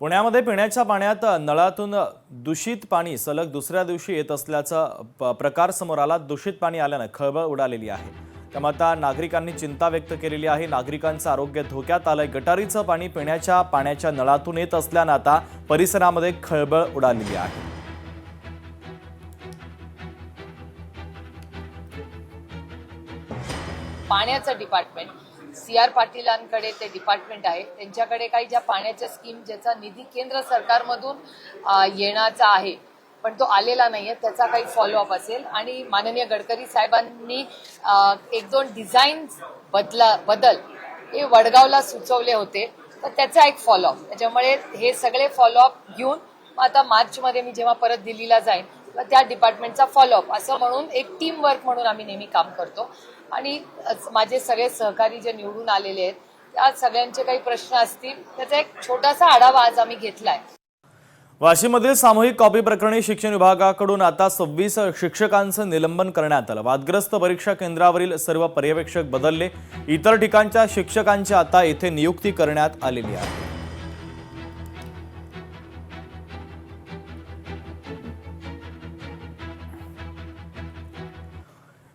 पुण्यामध्ये पिण्याच्या पाण्यात नळातून दूषित पाणी सलग दुसऱ्या दिवशी येत असल्याचा प्रकार समोर आला। दूषित पाणी आल्याने खळबळ उडालेली आहे। त्यामुळे आता नागरिकांनी चिंता व्यक्त केलेली आहे। नागरिकांचं आरोग्य धोक्यात आलंय। गटारीचं पाणी पिण्याच्या पाण्याच्या नळातून येत असल्याने आता परिसरामध्ये खळबळ उडालेली आहे। पाण्याचं डिपार्टमेंट CR पाटीलांकडे ते डिपार्टमेंट आहे। त्यांच्याकडे काही ज्या पाण्याच्या स्कीम ज्याचा निधी केंद्र सरकारमधून येण्याचा आहे पण तो आलेला नाहीये, त्याचा काही फॉलोअप असेल। आणि माननीय गडकरी साहेबांनी एक दोन डिझाईन बदल हे वडगावला सुचवले होते, तर त्याचा एक फॉलोअप। त्याच्यामुळे हे सगळे फॉलोअप घेऊन आता मार्चमध्ये मी जेव्हा परत दिल्लीला जाईन त्या डिपार्टमेंटचा फॉलोअप असं म्हणून एक टीम वर्क म्हणून आम्ही नेहमी काम करतो। आणि माझे सगळे सहकारी जे निवडून आलेले आहेत त्या सगळ्यांचे काही प्रश्न असतील त्याचा एक छोटासा आढावा आज आम्ही घेतलाय। वाशीमधील सामूहिक कॉपी प्रकरणी शिक्षण विभागाकडून आता 26 शिक्षकांचं निलंबन करण्यात आलं। वादग्रस्त परीक्षा केंद्रावरील सर्व पर्यवेक्षक बदलले। इतर ठिकाणच्या शिक्षकांची आता येथे नियुक्ती करण्यात आलेली आहे।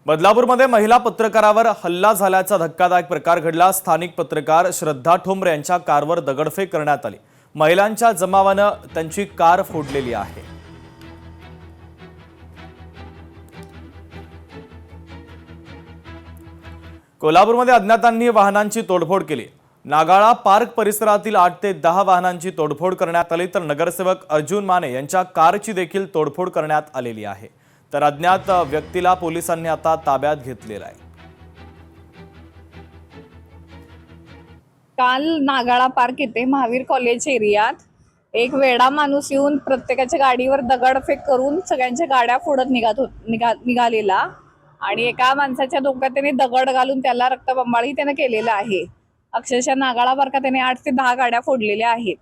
बदलापूरमध्ये महिला पत्रकारावर हल्ला झाल्याचा धक्कादायक प्रकार घडला। स्थानिक पत्रकार श्रद्धा ठोंबरे यांच्या कारवर दगडफेक करण्यात आली। महिलांच्या जमावानं त्यांची कार फोडलेली आहे। कोल्हापूरमध्ये अज्ञातांनी वाहनांची तोडफोड केली। नागाळा पार्क परिसरातील 8 ते 10 वाहनांची तोडफोड करण्यात आली, तर नगरसेवक अर्जुन माने यांच्या कारची देखील तोडफोड करण्यात आलेली आहे। तर अज्ञात व्यक्तीला पोलिसांनी आता ताब्यात घेतलेला आहे। काल नागाळा पार्क येथे महावीर कॉलेज एरियात एक वेडा माणूस येऊन प्रत्येकाच्या गाडीवर दगडफेक करून सगळ्यांच्या गाड्या फोडत निघालेला आणि एका माणसाच्या डोक्यात त्याने दगड घालून त्याला रक्तबंबाळी त्याने केलेला आहे। अक्षरशः नागाळा पार्कात त्याने 8 ते 10 गाड्या फोडलेल्या आहेत।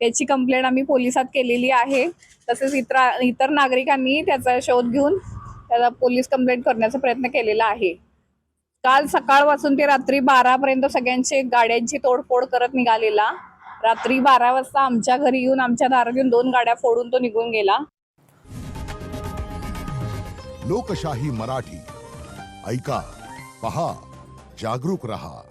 त्याची कंप्लेंट आम्ही पोलिसात केलेली आहे। तसेच इतर नागरिकांनी त्याचा शोध घेऊन त्याला पोलीस कंप्लेंट करण्याचा प्रयत्न केलेला आहे। काल सकाळपासून ते रात्री 12 पर्यंत सगळ्यांची गाड्यांची तोडफोड करत निघालेला। रात्री 12 वाजता आमच्या घरी येऊन आमच्या दारात येऊन 2 गाड्या फोडून तो निघून गेला। लोकशाही मराठी ऐका, पहा, जागरूक रहा।